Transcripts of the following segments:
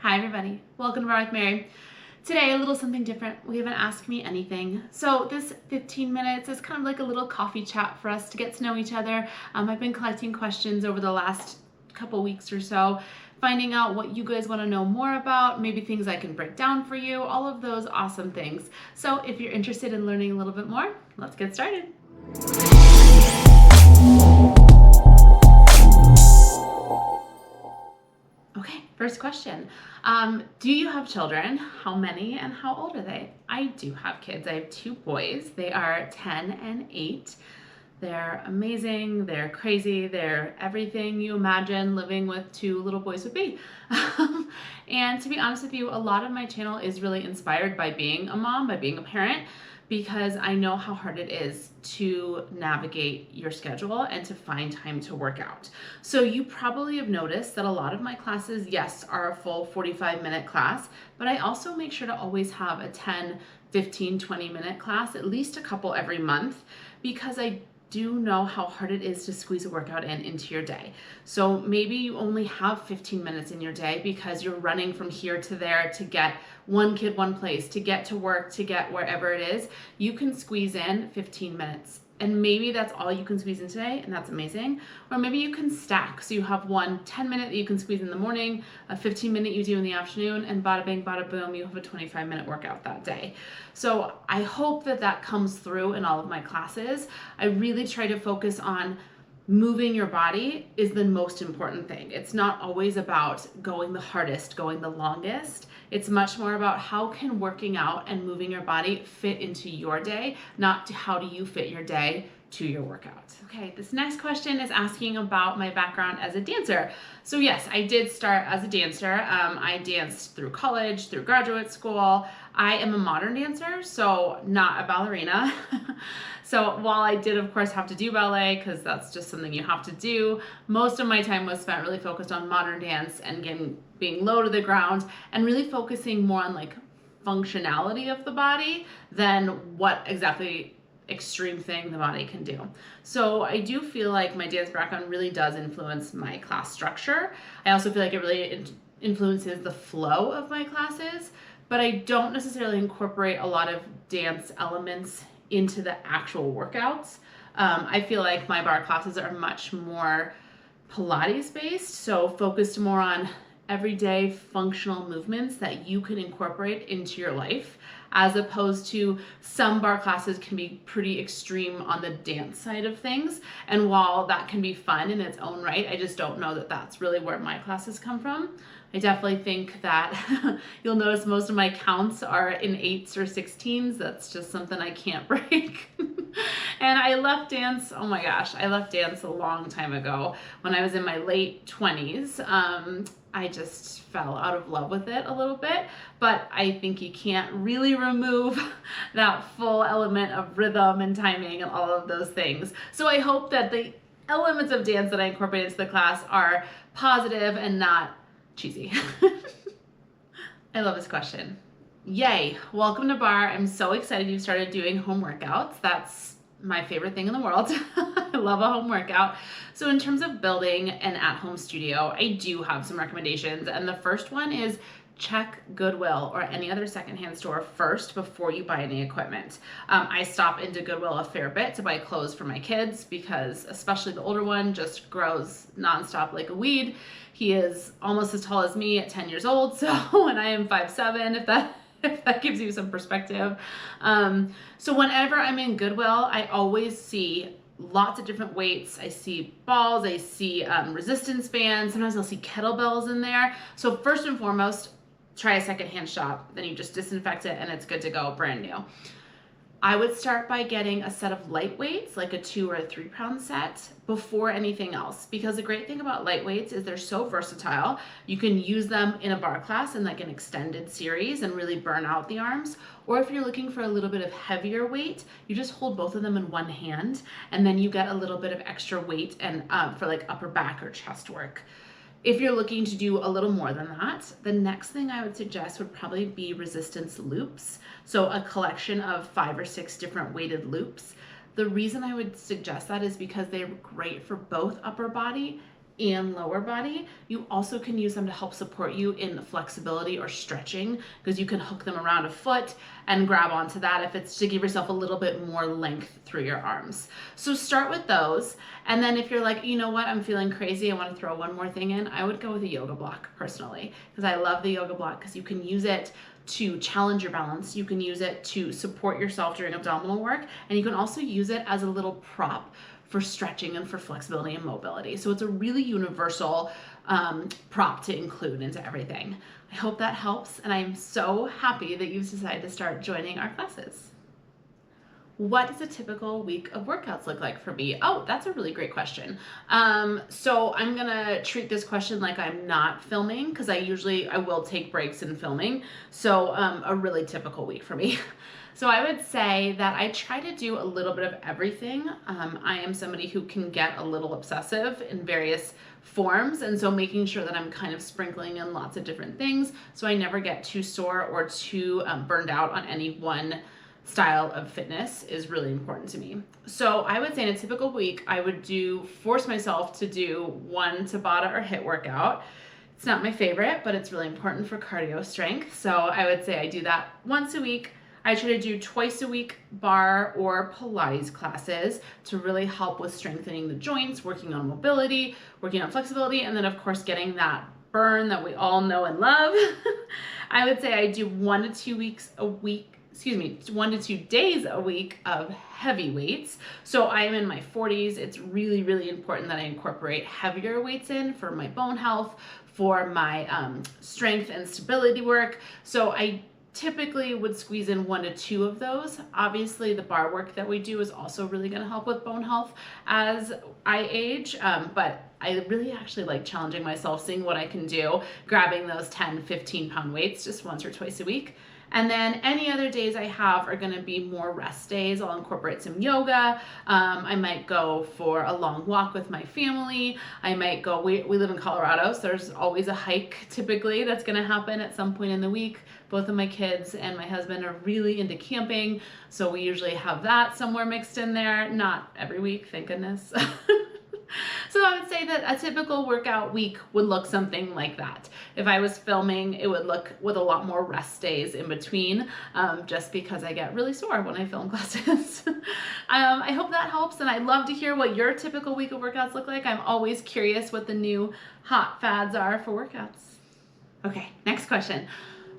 Hi everybody, welcome to Barre with Mary. Today, a little something different. We have an Ask Me Anything. So this 15 minutes is kind of like a little coffee chat for us to get to know each other. I've been collecting questions over the last couple weeks or so, finding out what you guys want to know more about, maybe things I can break down for you, all of those awesome things. So if you're interested in learning a little bit more, let's get started. Okay, first question. Do you have children? How many and how old are they? I do have kids. I have two boys. They are 10 and 8. They're amazing. They're crazy. They're everything you imagine living with two little boys would be. And to be honest with you, a lot of my channel is really inspired by being a mom, by being a parent, because I know how hard it is to navigate your schedule and to find time to work out. So you probably have noticed that a lot of my classes, yes, are a full 45-minute class, but I also make sure to always have a 10, 15, 20-minute class, at least a couple every month, because I do know how hard it is to squeeze a workout into your day. So maybe you only have 15 minutes in your day because you're running from here to there to get one kid one place, to get to work, to get wherever it is. You can squeeze in 15 minutes. And maybe that's all you can squeeze in today, and that's amazing. Or maybe you can stack. So you have one 10-minute that you can squeeze in the morning, a 15-minute you do in the afternoon, and bada bing, bada boom, you have a 25-minute workout that day. So I hope that that comes through in all of my classes. I really try to focus on moving your body is the most important thing. It's not always about going the hardest, going the longest. It's much more about how can working out and moving your body fit into your day, not how do you fit your day to your workout. Okay, this next question is asking about my background as a dancer. So yes, I did start as a dancer. I danced through college, through graduate school. I am a modern dancer, so not a ballerina. So while I did, of course, have to do ballet, because that's just something you have to do, most of my time was spent really focused on modern dance and being low to the ground and really focusing more on like functionality of the body than what exactly extreme thing the body can do. So I do feel like my dance background really does influence my class structure. I also feel like it really influences the flow of my classes, but I don't necessarily incorporate a lot of dance elements into the actual workouts. I feel like my barre classes are much more Pilates based, so focused more on everyday functional movements that you can incorporate into your life, as opposed to some barre classes can be pretty extreme on the dance side of things. And while that can be fun in its own right, I just don't know that that's really where my classes come from. I definitely think that you'll notice most of my counts are in 8s or 16s. That's just something I can't break. And I left dance, oh my gosh, I left dance a long time ago when I was in my late 20s. I just fell out of love with it a little bit, but I think you can't really remove that full element of rhythm and timing and all of those things. So I hope that the elements of dance that I incorporate into the class are positive and not cheesy. I love this question. Yay, welcome to barre. I'm so excited you started doing home workouts. That's my favorite thing in the world. I love a home workout. So in terms of building an at-home studio, I do have some recommendations. And the first one is check Goodwill or any other secondhand store first before you buy any equipment. I stop into Goodwill a fair bit to buy clothes for my kids because especially the older one just grows nonstop like a weed. He is almost as tall as me at 10 years old. So when I am 5'7", if that gives you some perspective. So whenever I'm in Goodwill, I always see lots of different weights. I see balls, I see resistance bands, sometimes I'll see kettlebells in there. So first and foremost, try a secondhand shop. Then you just disinfect it and it's good to go, brand new. I would start by getting a set of light weights, like a 2 or a 3 pound set, before anything else. Because the great thing about light weights is they're so versatile. You can use them in a barre class in like an extended series and really burn out the arms. Or if you're looking for a little bit of heavier weight, you just hold both of them in one hand and then you get a little bit of extra weight and for like upper back or chest work. If you're looking to do a little more than that, the next thing I would suggest would probably be resistance loops. So a collection of 5 or 6 different weighted loops. The reason I would suggest that is because they're great for both upper body and lower body. You also can use them to help support you in flexibility or stretching, because you can hook them around a foot and grab onto that if it's to give yourself a little bit more length through your arms. So start with those. And then if you're like, you know what, I'm feeling crazy, I want to throw one more thing in, I would go with a yoga block personally, because I love the yoga block because you can use it to challenge your balance. You can use it to support yourself during abdominal work, and you can also use it as a little prop for stretching and for flexibility and mobility. So it's a really universal prop to include into everything. I hope that helps, and I'm so happy that you've decided to start joining our classes. What does a typical week of workouts look like for me? Oh, that's a really great question. So I'm gonna treat this question like I'm not filming, because I will take breaks in filming. So a really typical week for me. So I would say that I try to do a little bit of everything. I am somebody who can get a little obsessive in various forms, and so making sure that I'm kind of sprinkling in lots of different things so I never get too sore or too burned out on any one style of fitness is really important to me. So I would say in a typical week, I would force myself to do one Tabata or HIIT workout. It's not my favorite, but it's really important for cardio strength. So I would say I do that once a week. I try to do twice a week barre or Pilates classes to really help with strengthening the joints, working on mobility, working on flexibility, and then of course getting that burn that we all know and love. I would say I do 1 to 2 days a week of heavy weights. So I am in my 40s. It's really, really important that I incorporate heavier weights in for my bone health, for my strength and stability work. So I typically would squeeze in 1 to 2 of those. Obviously, the bar work that we do is also really going to help with bone health as I age, but I really actually like challenging myself, seeing what I can do, grabbing those 10, 15-pound weights just once or twice a week. And then any other days I have are going to be more rest days. I'll incorporate some yoga. I might go for a long walk with my family. I might go, we live in Colorado, so there's always a hike typically that's going to happen at some point in the week. Both of my kids and my husband are really into camping, so we usually have that somewhere mixed in there. Not every week, thank goodness. So I would say that a typical workout week would look something like that. If I was filming, it would look with a lot more rest days in between, just because I get really sore when I film classes. I hope that helps, and I'd love to hear what your typical week of workouts look like. I'm always curious what the new hot fads are for workouts. Okay, next question.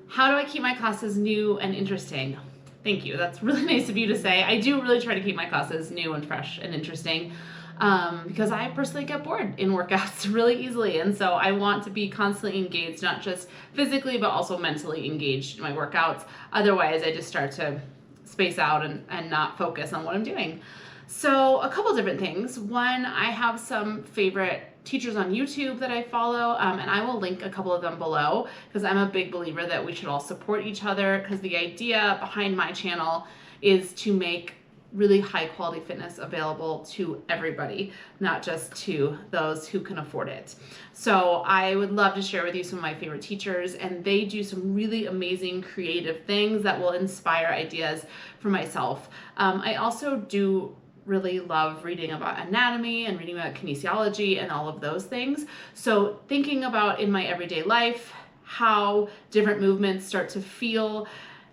How do I keep my classes new and interesting? Thank you. That's really nice of you to say. I do really try to keep my classes new and fresh and interesting. Because I personally get bored in workouts really easily, and so I want to be constantly engaged, not just physically but also mentally engaged in my workouts. Otherwise I just start to space out and not focus on what I'm doing. So a couple different things. One, I have some favorite teachers on YouTube that I follow, and I will link a couple of them below, because I'm a big believer that we should all support each other, because the idea behind my channel is to make really high quality fitness available to everybody, not just to those who can afford it. So I would love to share with you some of my favorite teachers, and they do some really amazing creative things that will inspire ideas for myself. I also do really love reading about anatomy and reading about kinesiology and all of those things. So thinking about in my everyday life, how different movements start to feel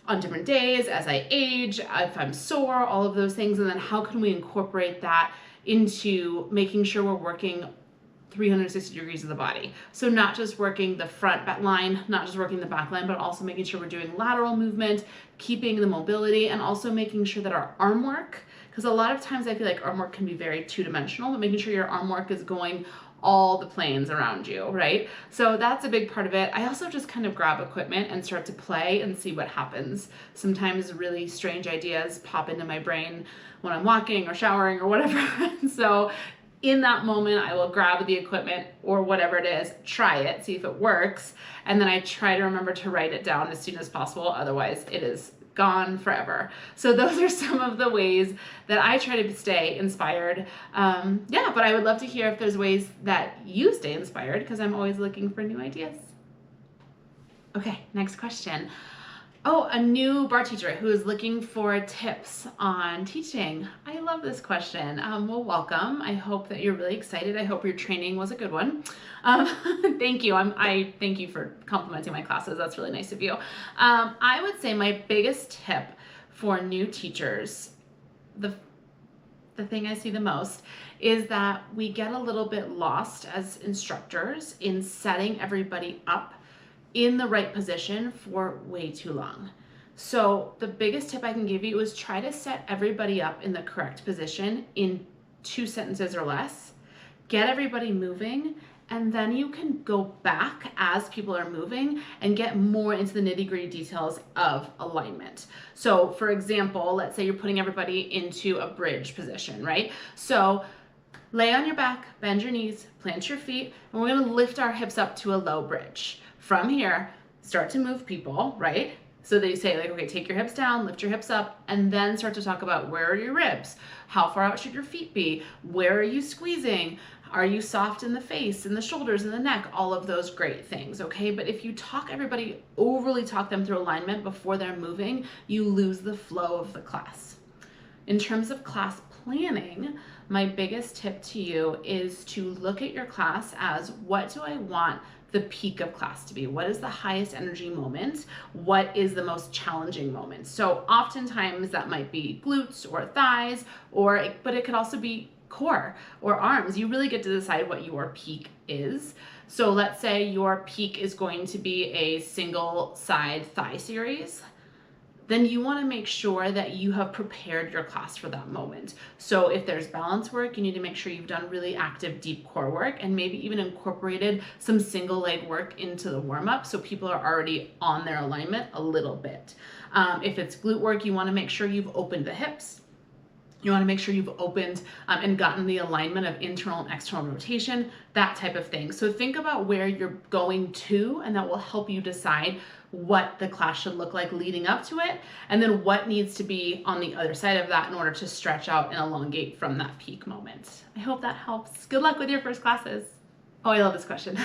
on different days as I age, if I'm sore, all of those things, and then how can we incorporate that into making sure we're working 360 degrees of the body. So not just working the front line, not just working the back line, but also making sure we're doing lateral movement, keeping the mobility, and also making sure that our arm work, because a lot of times I feel like arm work can be very two-dimensional, but making sure your arm work is going all the planes around you, right? So that's a big part of it. I also just kind of grab equipment and start to play and see what happens. Sometimes really strange ideas pop into my brain when I'm walking or showering or whatever. So in that moment, I will grab the equipment or whatever it is, try it, see if it works, and then I try to remember to write it down as soon as possible. Otherwise, it is gone forever. So those are some of the ways that I try to stay inspired. Yeah, but I would love to hear if there's ways that you stay inspired, because I'm always looking for new ideas. Okay, next question. Oh, a new bar teacher who is looking for tips on teaching. I love this question. Well, welcome. I hope that you're really excited. I hope your training was a good one. Thank you. I thank you for complimenting my classes. That's really nice of you. I would say my biggest tip for new teachers, the thing I see the most, is that we get a little bit lost as instructors in setting everybody up in the right position for way too long. So the biggest tip I can give you is try to set everybody up in the correct position in 2 sentences or less. Get everybody moving, and then you can go back as people are moving and get more into the nitty-gritty details of alignment. So for example, let's say you're putting everybody into a bridge position, right? So lay on your back, bend your knees, plant your feet, and we're gonna lift our hips up to a low bridge. From here, start to move people, right? So they say like, okay, take your hips down, lift your hips up, and then start to talk about where are your ribs? How far out should your feet be? Where are you squeezing? Are you soft in the face, in the shoulders, in the neck? All of those great things, okay? But if you overly talk them through alignment before they're moving, you lose the flow of the class. In terms of class planning, my biggest tip to you is to look at your class as, what do I want the peak of class to be? What is the highest energy moment? What is the most challenging moment? So oftentimes that might be glutes or thighs, but it could also be core or arms. You really get to decide what your peak is. So let's say your peak is going to be a single side thigh series. Then you want to make sure that you have prepared your class for that moment. So if there's balance work, you need to make sure you've done really active deep core work and maybe even incorporated some single leg work into the warm-up so people are already on their alignment a little bit. If it's glute work, you want to make sure you've opened the hips. You want to make sure you've opened and gotten the alignment of internal and external rotation, that type of thing. So think about where you're going to, and that will help you decide what the class should look like leading up to it, and then what needs to be on the other side of that in order to stretch out and elongate from that peak moment. I hope that helps. Good luck with your first classes. Oh, I love this question.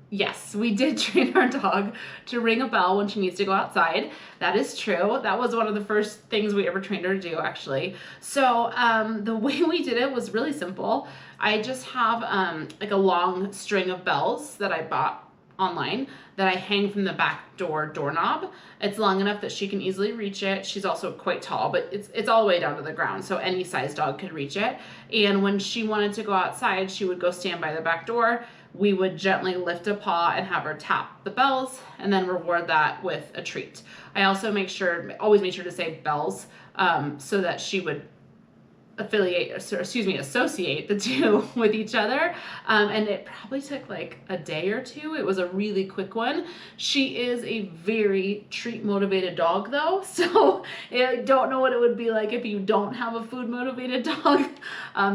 Yes, we did train our dog to ring a bell when she needs to go outside. That is true. That was one of the first things we ever trained her to do, actually. So the way we did it was really simple. I just have like a long string of bells that I bought online that I hang from the back doorknob. It's long enough that she can easily reach it. She's also quite tall, but it's all the way down to the ground, so any size dog could reach it. And when she wanted to go outside, she would go stand by the back door. We would gently lift a paw and have her tap the bells and then reward that with a treat. I also always make sure to say bells so that she would associate the two with each other. And it probably took like a day or two. It was a really quick one. She is a very treat motivated dog though. So I don't know what it would be like if you don't have a food motivated dog.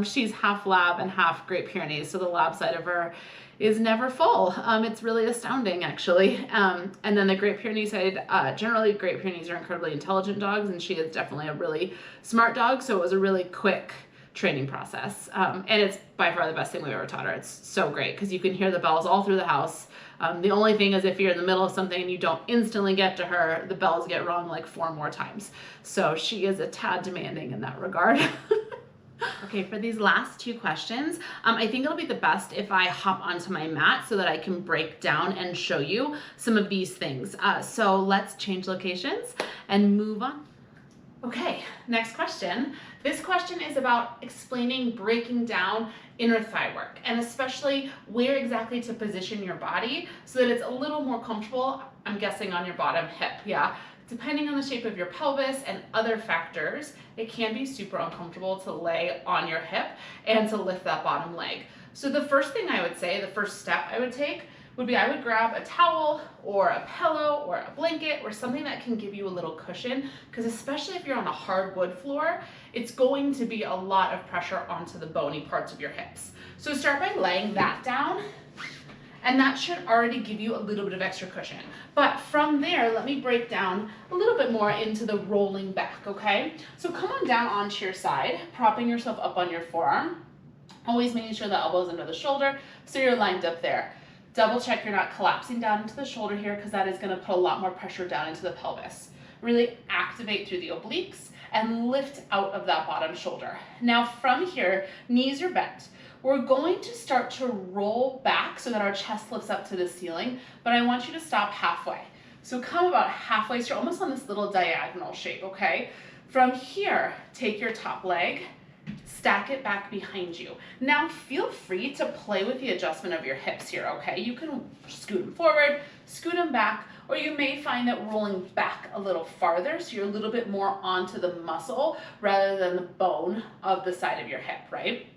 She's half lab and half Great Pyrenees. So the lab side of her is never full. It's really astounding, actually. And then the Great Pyrenees side, generally Great Pyrenees are incredibly intelligent dogs, and she is definitely a really smart dog, so it was a really quick training process. And it's by far the best thing we've ever taught her. It's so great, because you can hear the bells all through the house. The only thing is if you're in the middle of something and you don't instantly get to her, the bells get rung like 4 more times. So she is a tad demanding in that regard. Okay, for these last 2 questions, I think it'll be the best if I hop onto my mat so that I can break down and show you some of these things. So let's change locations and move on. Okay, next question. This question is about explaining breaking down inner thigh work, and especially where exactly to position your body so that it's a little more comfortable, I'm guessing on your bottom hip, yeah? Depending on the shape of your pelvis and other factors, it can be super uncomfortable to lay on your hip and to lift that bottom leg. So the first thing I would say, the first step I would take would be I would grab a towel or a pillow or a blanket or something that can give you a little cushion, because especially if you're on a hardwood floor, it's going to be a lot of pressure onto the bony parts of your hips. So start by laying that down, and that should already give you a little bit of extra cushion. But from there, let me break down a little bit more into the rolling back, okay? So come on down onto your side, propping yourself up on your forearm, always making sure the elbow's under the shoulder so you're lined up there. Double check you're not collapsing down into the shoulder here, because that is going to put a lot more pressure down into the pelvis. Really activate through the obliques and lift out of that bottom shoulder. Now from here, knees are bent. We're going to start to roll back so that our chest lifts up to the ceiling, but I want you to stop halfway. So come about halfway, so you're almost on this little diagonal shape, okay? From here, take your top leg, stack it back behind you. Now feel free to play with the adjustment of your hips here, okay? You can scoot them forward, scoot them back, or you may find that rolling back a little farther, so you're a little bit more onto the muscle rather than the bone of the side of your hip, right?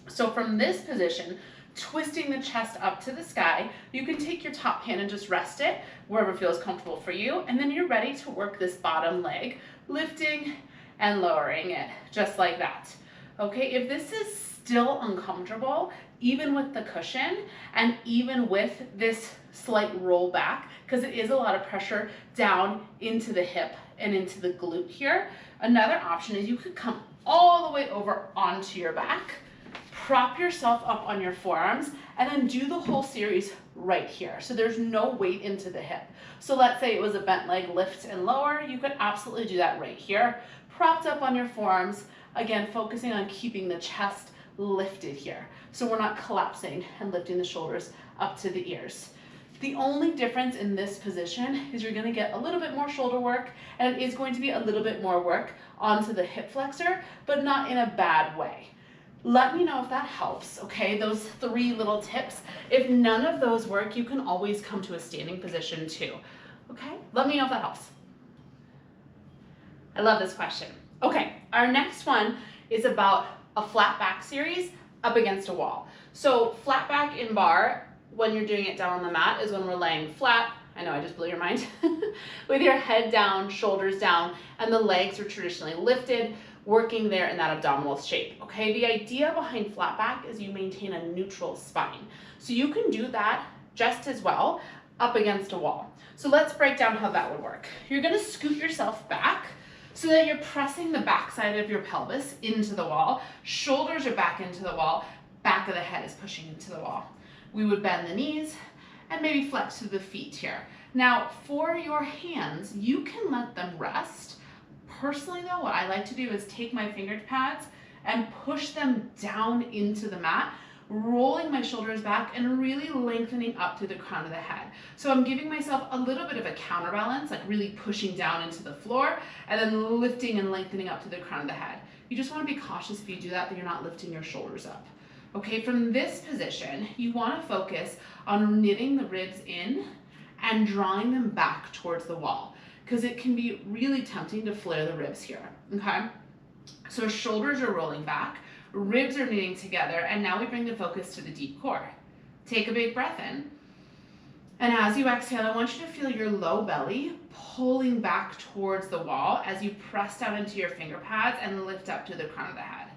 So from this position, twisting the chest up to the sky, you can take your top hand and just rest it wherever feels comfortable for you, and then you're ready to work this bottom leg, lifting and lowering it, just like that. Okay, if this is still uncomfortable, even with the cushion and even with this slight roll back, because it is a lot of pressure down into the hip and into the glute here, another option is you could come all the way over onto your back, prop yourself up on your forearms, and then do the whole series right here. So there's no weight into the hip. So let's say it was a bent leg lift and lower, you could absolutely do that right here, propped up on your forearms, again, focusing on keeping the chest lifted here. So we're not collapsing and lifting the shoulders up to the ears. The only difference in this position is you're gonna get a little bit more shoulder work, and it is going to be a little bit more work onto the hip flexor, but not in a bad way. Let me know if that helps, okay? Those 3 little tips. If none of those work, you can always come to a standing position too, okay? Let me know if that helps. I love this question. Okay, our next one is about a flat back series up against a wall. So flat back in bar, when you're doing it down on the mat, is when we're laying flat. I know I just blew your mind. With your head down, shoulders down, and the legs are traditionally lifted, working there in that abdominal shape, okay? The idea behind flat back is you maintain a neutral spine. So you can do that just as well up against a wall. So let's break down how that would work. You're gonna scoot yourself back so that you're pressing the backside of your pelvis into the wall, shoulders are back into the wall, back of the head is pushing into the wall. We would bend the knees and maybe flex through the feet here. Now for your hands, you can let them rest. Personally though, what I like to do is take my finger pads and push them down into the mat, rolling my shoulders back and really lengthening up to the crown of the head. So I'm giving myself a little bit of a counterbalance, like really pushing down into the floor and then lifting and lengthening up to the crown of the head. You just want to be cautious if you do that you're not lifting your shoulders up. Okay, from this position, you want to focus on knitting the ribs in and drawing them back towards the wall, because it can be really tempting to flare the ribs here, okay? So shoulders are rolling back, ribs are knitting together, and now we bring the focus to the deep core. Take a big breath in, and as you exhale, I want you to feel your low belly pulling back towards the wall as you press down into your finger pads and lift up to the crown of the head.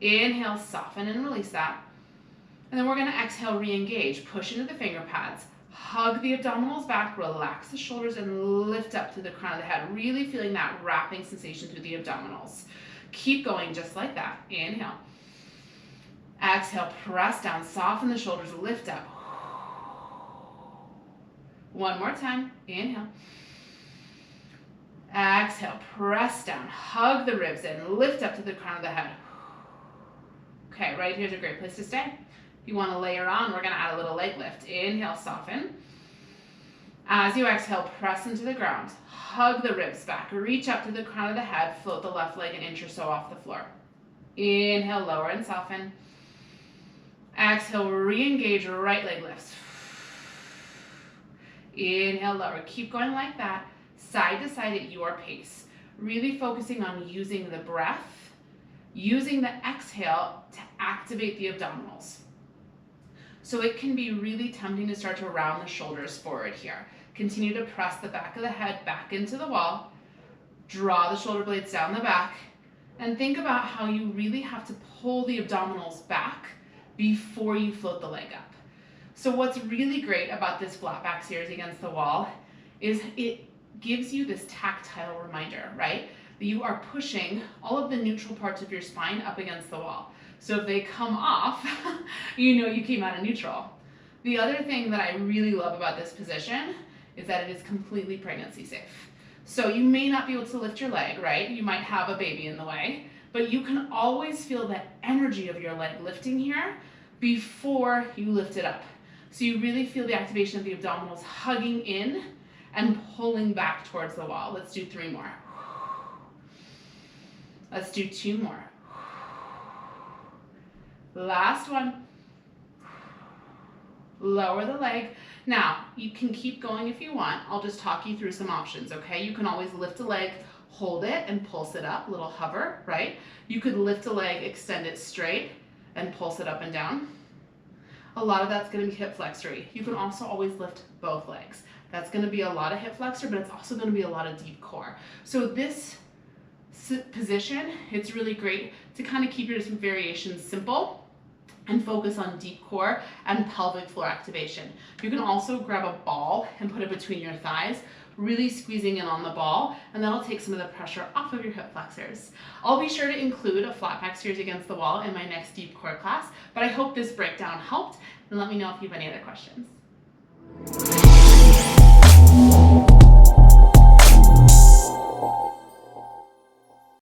Inhale, soften and release that. And then we're gonna exhale, re-engage, push into the finger pads, hug the abdominals back, relax the shoulders and lift up to the crown of the head, really feeling that wrapping sensation through the abdominals. Keep going just like that. Inhale. Exhale, press down, soften the shoulders, lift up. One more time. Inhale. Exhale, press down, hug the ribs in, lift up to the crown of the head. Okay, right here's a great place to stay. If you want to layer on, we're going to add a little leg lift. Inhale, soften. As you exhale, press into the ground. Hug the ribs back. Reach up to the crown of the head. Float the left leg an inch or so off the floor. Inhale, lower and soften. Exhale, re-engage, right leg lifts. Inhale, lower. Keep going like that, side to side at your pace. Really focusing on using the breath, using the exhale to activate the abdominals. So it can be really tempting to start to round the shoulders forward here. Continue to press the back of the head back into the wall, draw the shoulder blades down the back, and think about how you really have to pull the abdominals back before you float the leg up. So what's really great about this flat back series against the wall is it gives you this tactile reminder, right? That you are pushing all of the neutral parts of your spine up against the wall. So if they come off, you know you came out of neutral. The other thing that I really love about this position is that it is completely pregnancy safe. So you may not be able to lift your leg, right? You might have a baby in the way, but you can always feel the energy of your leg lifting here before you lift it up. So you really feel the activation of the abdominals hugging in and pulling back towards the wall. Let's do 3 more. Let's do 2 more. Last one. Lower the leg. Now, you can keep going if you want. I'll just talk you through some options, okay? You can always lift a leg, hold it, and pulse it up, little hover, right? You could lift a leg, extend it straight, and pulse it up and down. A lot of that's going to be hip flexory. You can also always lift both legs. That's going to be a lot of hip flexor, but it's also going to be a lot of deep core. So this position, it's really great to kind of keep your different variations simple and focus on deep core and pelvic floor activation. You can also grab a ball and put it between your thighs, really squeezing in on the ball, and that'll take some of the pressure off of your hip flexors. I'll be sure to include a flat back series against the wall in my next deep core class, but I hope this breakdown helped, and let me know if you have any other questions.